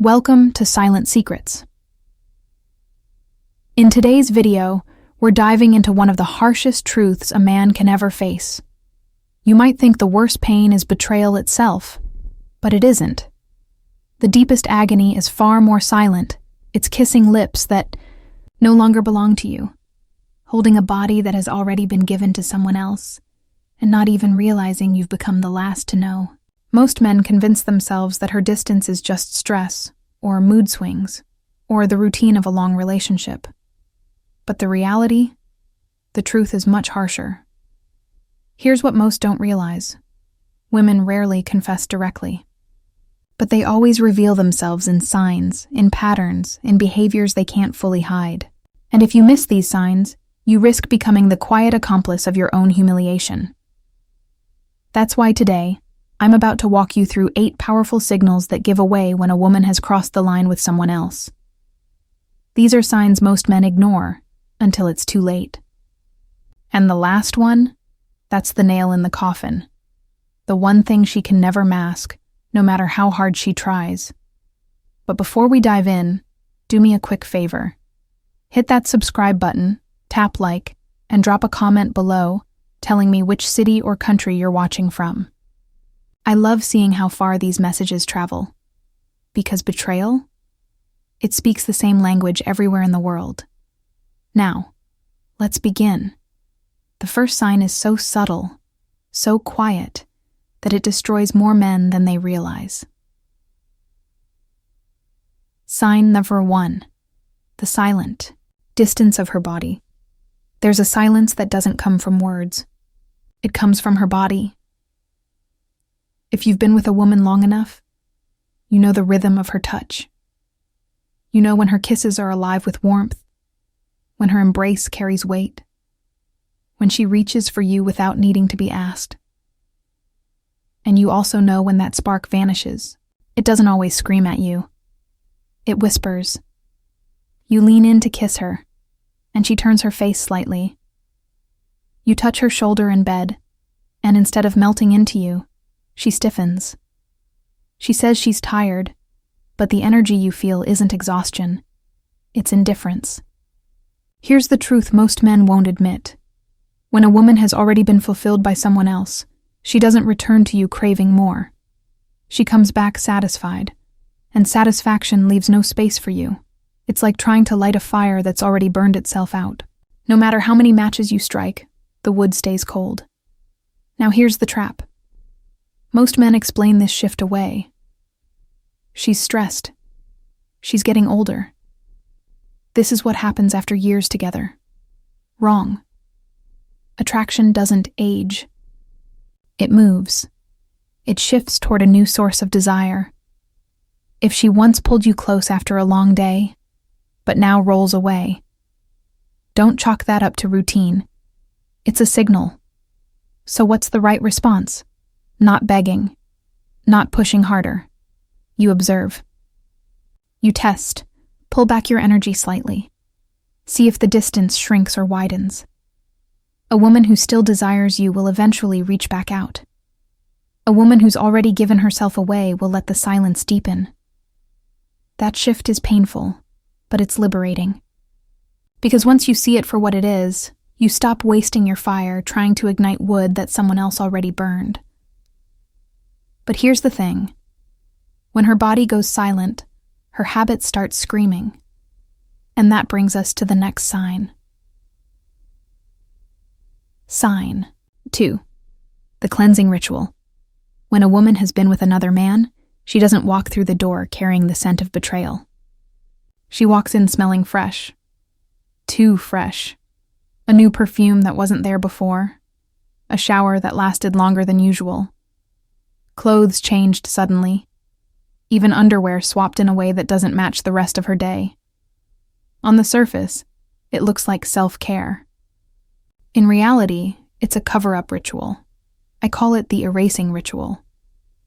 Welcome to Silent Secrets. In today's video, we're diving into one of the harshest truths a man can ever face. You might think the worst pain is betrayal itself, but it isn't. The deepest agony is far more silent. It's kissing lips that no longer belong to you, holding a body that has already been given to someone else, and not even realizing you've become the last to know. Most men convince themselves that her distance is just stress, or mood swings, or the routine of a long relationship. But the reality? The truth is much harsher. Here's what most don't realize. Women rarely confess directly. But they always reveal themselves in signs, in patterns, in behaviors they can't fully hide. And if you miss these signs, you risk becoming the quiet accomplice of your own humiliation. That's why today, I'm about to walk you through 8 powerful signals that give away when a woman has crossed the line with someone else. These are signs most men ignore until it's too late. And the last one? That's the nail in the coffin. The one thing she can never mask, no matter how hard she tries. But before we dive in, do me a quick favor. Hit that subscribe button, tap like, and drop a comment below telling me which city or country you're watching from. I love seeing how far these messages travel. Because betrayal? It speaks the same language everywhere in the world. Now, let's begin. The first sign is so subtle, so quiet, that it destroys more men than they realize. Sign number 1. The silent distance of her body. There's a silence that doesn't come from words. It comes from her body. If you've been with a woman long enough, you know the rhythm of her touch. You know when her kisses are alive with warmth, when her embrace carries weight, when she reaches for you without needing to be asked. And you also know when that spark vanishes. It doesn't always scream at you. It whispers. You lean in to kiss her, and she turns her face slightly. You touch her shoulder in bed, and instead of melting into you, she stiffens. She says she's tired, but the energy you feel isn't exhaustion. It's indifference. Here's the truth most men won't admit. When a woman has already been fulfilled by someone else, she doesn't return to you craving more. She comes back satisfied, and satisfaction leaves no space for you. It's like trying to light a fire that's already burned itself out. No matter how many matches you strike, the wood stays cold. Now here's the trap. Most men explain this shift away. She's stressed. She's getting older. This is what happens after years together. Wrong. Attraction doesn't age. It moves. It shifts toward a new source of desire. If she once pulled you close after a long day, but now rolls away, don't chalk that up to routine. It's a signal. So what's the right response? Not begging, not pushing harder. You observe. You test. Pull back your energy slightly. See if the distance shrinks or widens. A woman who still desires you will eventually reach back out. A woman who's already given herself away will let the silence deepen. That shift is painful, but it's liberating. Because once you see it for what it is, you stop wasting your fire trying to ignite wood that someone else already burned. But here's the thing. When her body goes silent, her habits start screaming. And that brings us to the next sign. Sign 2. The cleansing ritual. When a woman has been with another man, she doesn't walk through the door carrying the scent of betrayal. She walks in smelling fresh. Too fresh. A new perfume that wasn't there before. A shower that lasted longer than usual. Clothes changed suddenly. Even underwear swapped in a way that doesn't match the rest of her day. On the surface, it looks like self-care. In reality, it's a cover-up ritual. I call it the erasing ritual.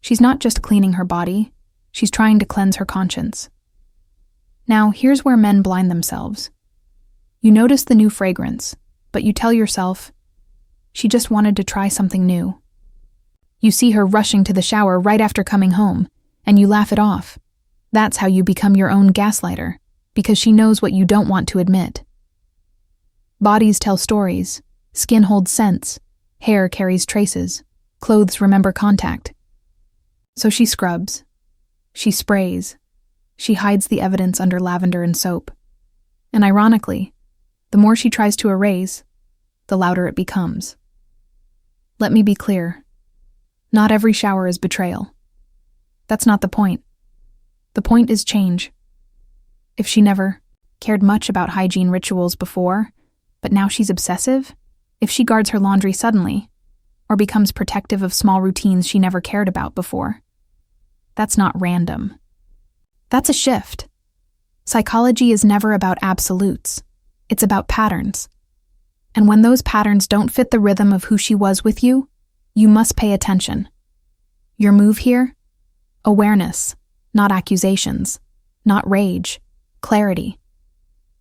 She's not just cleaning her body, she's trying to cleanse her conscience. Now, here's where men blind themselves. You notice the new fragrance, but you tell yourself, she just wanted to try something new. You see her rushing to the shower right after coming home, and you laugh it off. That's how you become your own gaslighter, because she knows what you don't want to admit. Bodies tell stories, skin holds scents, hair carries traces, clothes remember contact. So she scrubs, she sprays, she hides the evidence under lavender and soap. And ironically, the more she tries to erase, the louder it becomes. Let me be clear. Not every shower is betrayal. That's not the point. The point is change. If she never cared much about hygiene rituals before, but now she's obsessive, if she guards her laundry suddenly, or becomes protective of small routines she never cared about before, that's not random. That's a shift. Psychology is never about absolutes. It's about patterns. And when those patterns don't fit the rhythm of who she was with you, you must pay attention. Your move here? Awareness, not accusations, not rage, clarity.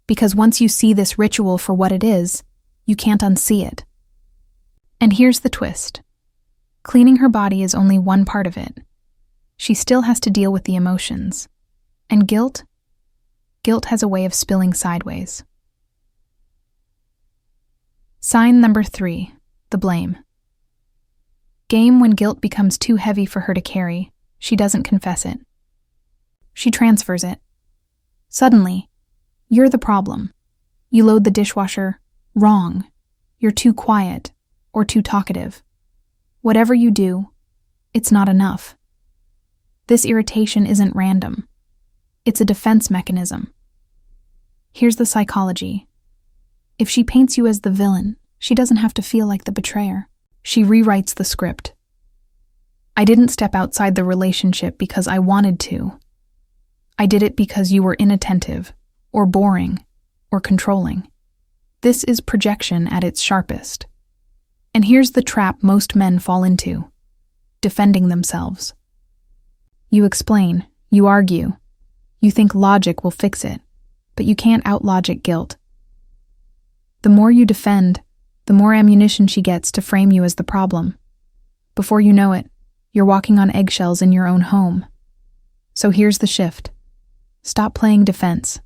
Because once you see this ritual for what it is, you can't unsee it. And here's the twist. Cleaning her body is only one part of it. She still has to deal with the emotions. And guilt has a way of spilling sideways. Sign number 3, the blame. Game when guilt becomes too heavy for her to carry, she doesn't confess it. She transfers it. Suddenly, you're the problem. You load the dishwasher wrong. You're too quiet or too talkative. Whatever you do, it's not enough. This irritation isn't random. It's a defense mechanism. Here's the psychology. If she paints you as the villain, she doesn't have to feel like the betrayer. She rewrites the script. I didn't step outside the relationship because I wanted to. I did it because you were inattentive, or boring, or controlling. This is projection at its sharpest. And here's the trap most men fall into: defending themselves. You explain, you argue, you think logic will fix it, but you can't out-logic guilt. The more you defend, the more ammunition she gets to frame you as the problem. Before you know it, you're walking on eggshells in your own home. So here's the shift. Stop playing defense.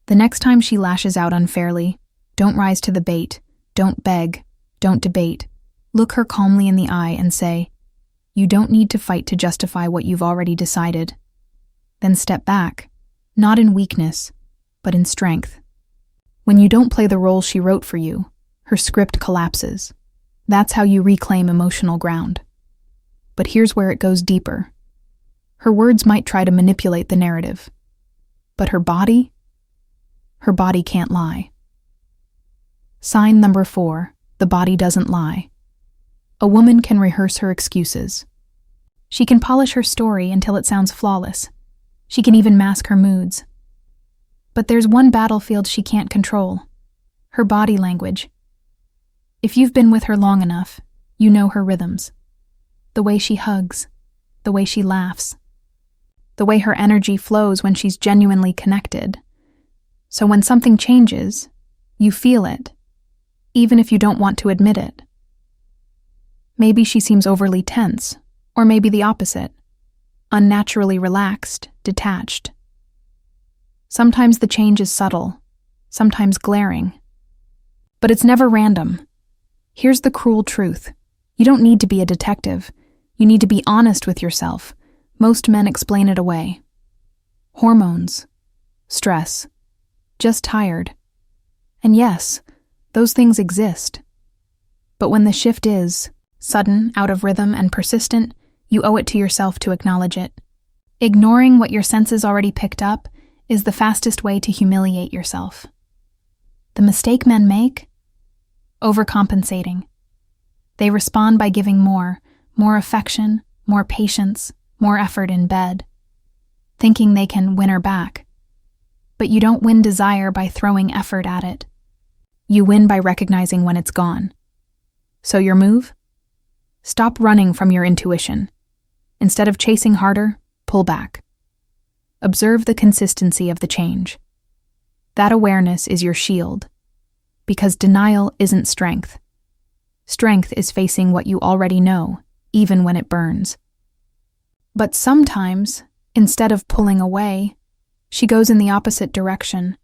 The next time she lashes out unfairly, don't rise to the bait, don't beg, don't debate. Look her calmly in the eye and say, "You don't need to fight to justify what you've already decided." Then step back, not in weakness, but in strength. When you don't play the role she wrote for you, her script collapses. That's how you reclaim emotional ground. But here's where it goes deeper. Her words might try to manipulate the narrative, but her body can't lie. Sign number 4, the body doesn't lie. A woman can rehearse her excuses. She can polish her story until it sounds flawless. She can even mask her moods. But there's one battlefield she can't control: her body language. If you've been with her long enough, you know her rhythms. The way she hugs, the way she laughs, the way her energy flows when she's genuinely connected. So when something changes, you feel it, even if you don't want to admit it. Maybe she seems overly tense, or maybe the opposite, unnaturally relaxed, detached. Sometimes the change is subtle, sometimes glaring. But it's never random. Here's the cruel truth. You don't need to be a detective. You need to be honest with yourself. Most men explain it away. Hormones, stress, just tired. And yes, those things exist. But when the shift is sudden, out of rhythm, and persistent, you owe it to yourself to acknowledge it. Ignoring what your senses already picked up is the fastest way to humiliate yourself. The mistake men make? Overcompensating. They respond by giving more affection, more patience, more effort in bed, thinking they can win her back. But you don't win desire by throwing effort at it. You win by recognizing when it's gone. So your move? Stop running from your intuition. Instead of chasing harder, pull back. Observe the consistency of the change. That awareness is your shield, because denial isn't strength. Strength is facing what you already know, even when it burns. But sometimes, Instead of pulling away, she goes in the opposite direction.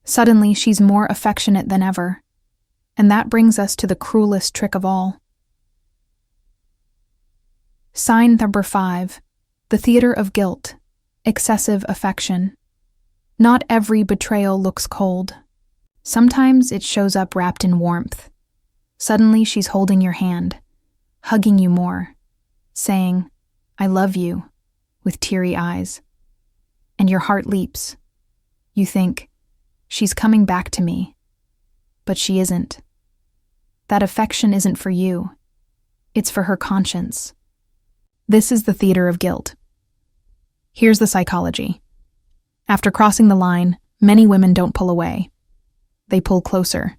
Suddenly, she's more affectionate than ever. And that brings us to the cruelest trick of all. Sign number 5, the theater of guilt, excessive affection. Not every betrayal looks cold. Sometimes it shows up wrapped in warmth. Suddenly she's holding your hand, hugging you more, saying, "I love you," with teary eyes. And your heart leaps. You think, she's coming back to me. But she isn't. That affection isn't for you. It's for her conscience. This is the theater of guilt. Here's the psychology. After crossing the line, many women don't pull away. They pull closer.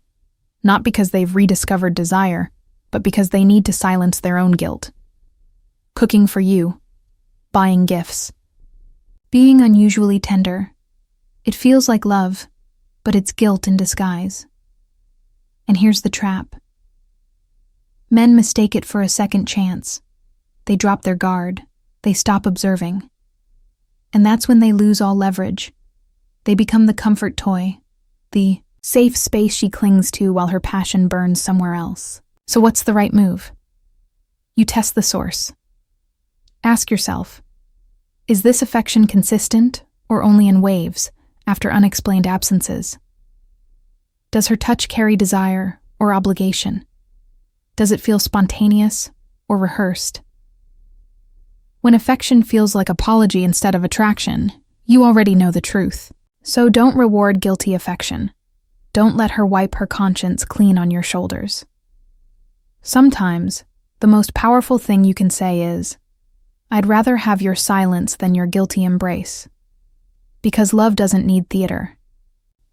Not because they've rediscovered desire, but because they need to silence their own guilt. Cooking for you. Buying gifts. Being unusually tender. It feels like love, but it's guilt in disguise. And here's the trap. Men mistake it for a second chance. They drop their guard. They stop observing. And that's when they lose all leverage. They become the comfort toy, the safe space she clings to while her passion burns somewhere else. So what's the right move? You test the source. Ask yourself, is this affection consistent or only in waves after unexplained absences? Does her touch carry desire or obligation? Does it feel spontaneous or rehearsed? When affection feels like apology instead of attraction, you already know the truth. So don't reward guilty affection. Don't let her wipe her conscience clean on your shoulders. Sometimes, the most powerful thing you can say is, "I'd rather have your silence than your guilty embrace." Because love doesn't need theater.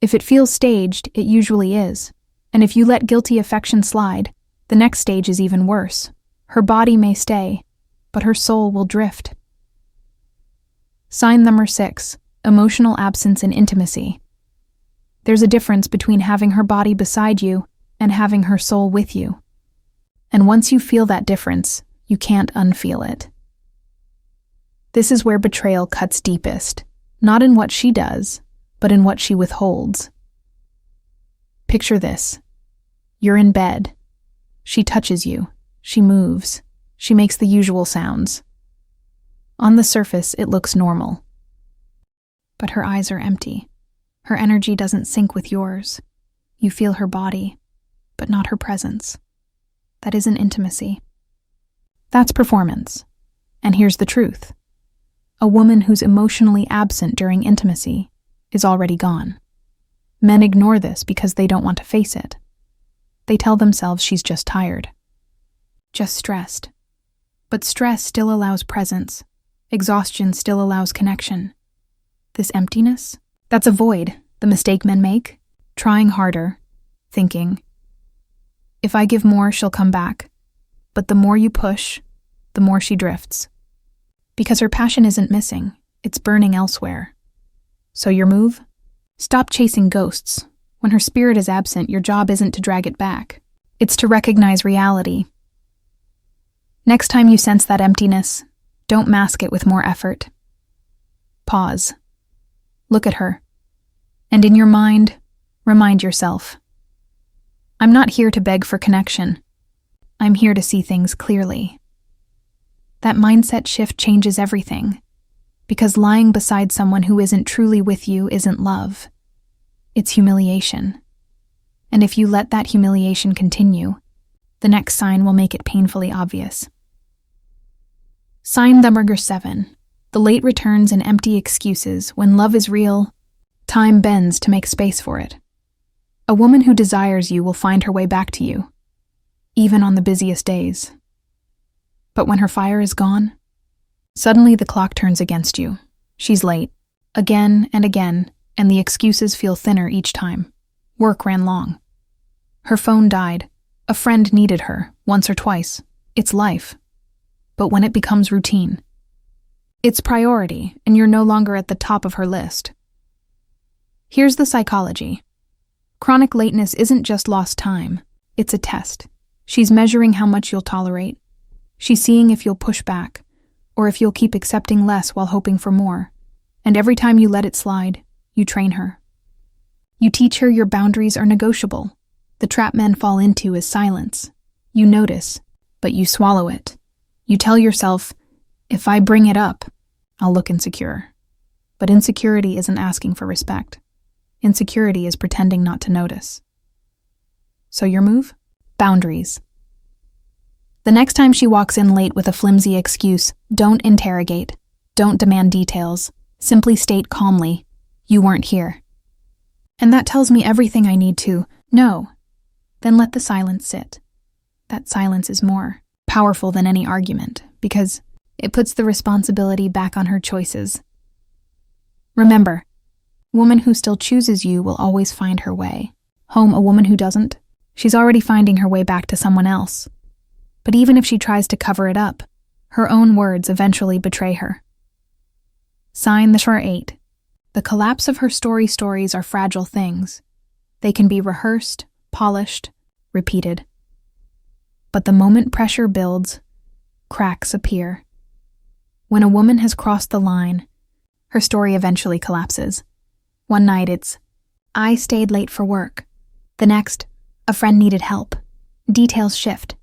If it feels staged, it usually is. And if you let guilty affection slide, the next stage is even worse. Her body may stay, but her soul will drift. Sign number 6, emotional absence in intimacy. There's a difference between having her body beside you and having her soul with you. And once you feel that difference, you can't unfeel it. This is where betrayal cuts deepest, not in what she does, but in what she withholds. Picture this. You're in bed. She touches you. She moves. She makes the usual sounds. On the surface, it looks normal. But her eyes are empty. Her energy doesn't sync with yours. You feel her body, but not her presence. That isn't intimacy. That's performance. And here's the truth. A woman who's emotionally absent during intimacy is already gone. Men ignore this because they don't want to face it. They tell themselves she's just tired. Just stressed. But stress still allows presence. Exhaustion still allows connection. This emptiness? That's a void, the mistake men make. Trying harder, thinking, if I give more, she'll come back. But the more you push, the more she drifts. Because her passion isn't missing, it's burning elsewhere. So your move? Stop chasing ghosts. When her spirit is absent, your job isn't to drag it back. It's to recognize reality. Next time you sense that emptiness, don't mask it with more effort. Pause. Look at her. And in your mind, remind yourself, I'm not here to beg for connection. I'm here to see things clearly. That mindset shift changes everything. Because lying beside someone who isn't truly with you isn't love. It's humiliation. And if you let that humiliation continue, the next sign will make it painfully obvious. Sign number 7. The late returns and empty excuses. When love is real, time bends to make space for it. A woman who desires you will find her way back to you, even on the busiest days. But when her fire is gone, suddenly the clock turns against you. She's late, again and again, and the excuses feel thinner each time. Work ran long. Her phone died. A friend needed her, once or twice. It's life. But when it becomes routine, it's priority, and you're no longer at the top of her list. Here's the psychology. Chronic lateness isn't just lost time. It's a test. She's measuring how much you'll tolerate. She's seeing if you'll push back, or if you'll keep accepting less while hoping for more. And every time you let it slide, you train her. You teach her your boundaries are negotiable. The trap men fall into is silence. You notice, but you swallow it. You tell yourself, if I bring it up, I'll look insecure. But insecurity isn't asking for respect. Insecurity is pretending not to notice. So your move? Boundaries. The next time she walks in late with a flimsy excuse, don't interrogate. Don't demand details. Simply state calmly, you weren't here. And that tells me everything I need to know. Then let the silence sit. That silence is more powerful than any argument, because it puts the responsibility back on her choices. Remember, a woman who still chooses you will always find her way. Home, a woman who doesn't, she's already finding her way back to someone else. But even if she tries to cover it up, her own words eventually betray her. Sign the Shore 8. The collapse of her stories are fragile things. They can be rehearsed, polished, repeated. But the moment pressure builds, cracks appear. When a woman has crossed the line, her story eventually collapses. One night it's, I stayed late for work. The next, a friend needed help. Details shift.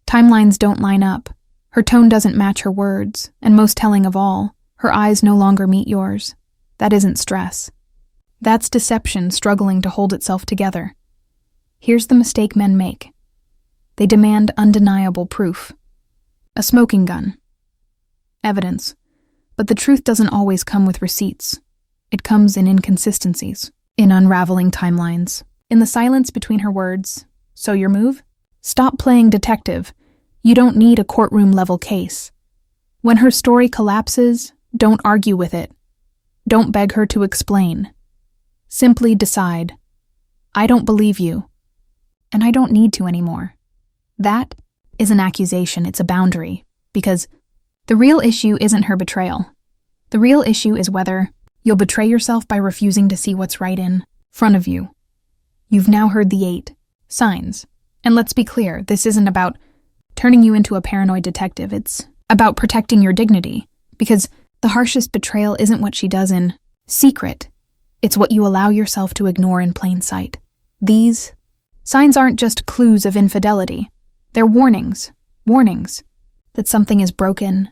Timelines don't line up. Her tone doesn't match her words, and most telling of all, her eyes no longer meet yours. That isn't stress. That's deception struggling to hold itself together. Here's the mistake men make. They demand undeniable proof. A smoking gun. Evidence. But the truth doesn't always come with receipts. It comes in inconsistencies, in unraveling timelines, in the silence between her words. So your move? Stop playing detective. You don't need a courtroom-level case. When her story collapses, don't argue with it. Don't beg her to explain. Simply decide, I don't believe you, and I don't need to anymore. That is an accusation, it's a boundary, because the real issue isn't her betrayal. The real issue is whether you'll betray yourself by refusing to see what's right in front of you. You've now heard the 8 signs. And let's be clear, this isn't about turning you into a paranoid detective. It's about protecting your dignity, because the harshest betrayal isn't what she does in secret. It's what you allow yourself to ignore in plain sight. These signs aren't just clues of infidelity. They're warnings that something is broken,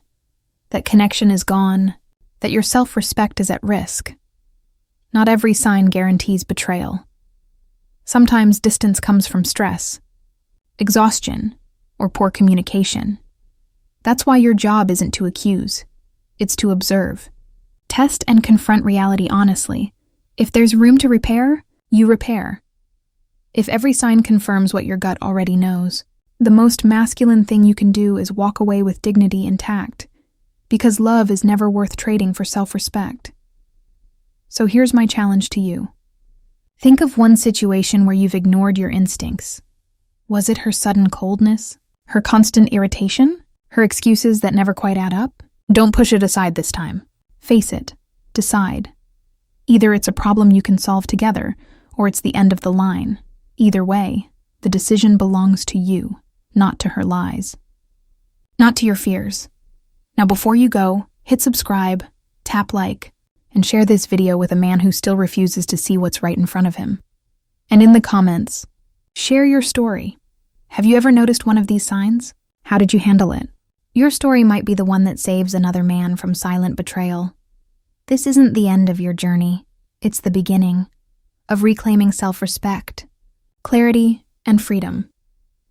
that connection is gone, that your self-respect is at risk. Not every sign guarantees betrayal. Sometimes distance comes from stress, exhaustion, or poor communication. That's why your job isn't to accuse. It's to observe. Test and confront reality honestly. If there's room to repair, you repair. If every sign confirms what your gut already knows, the most masculine thing you can do is walk away with dignity intact, because love is never worth trading for self-respect. So here's my challenge to you. Think of one situation where you've ignored your instincts. Was it her sudden coldness? Her constant irritation? Her excuses that never quite add up? Don't push it aside this time. Face it. Decide. Either it's a problem you can solve together, or it's the end of the line. Either way, the decision belongs to you, not to her lies. Not to your fears. Now before you go, hit subscribe, tap like, and share this video with a man who still refuses to see what's right in front of him. And in the comments, share your story. Have you ever noticed one of these signs? How did you handle it? Your story might be the one that saves another man from silent betrayal. This isn't the end of your journey. It's the beginning of reclaiming self-respect, clarity, and freedom.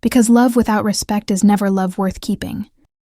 Because love without respect is never love worth keeping.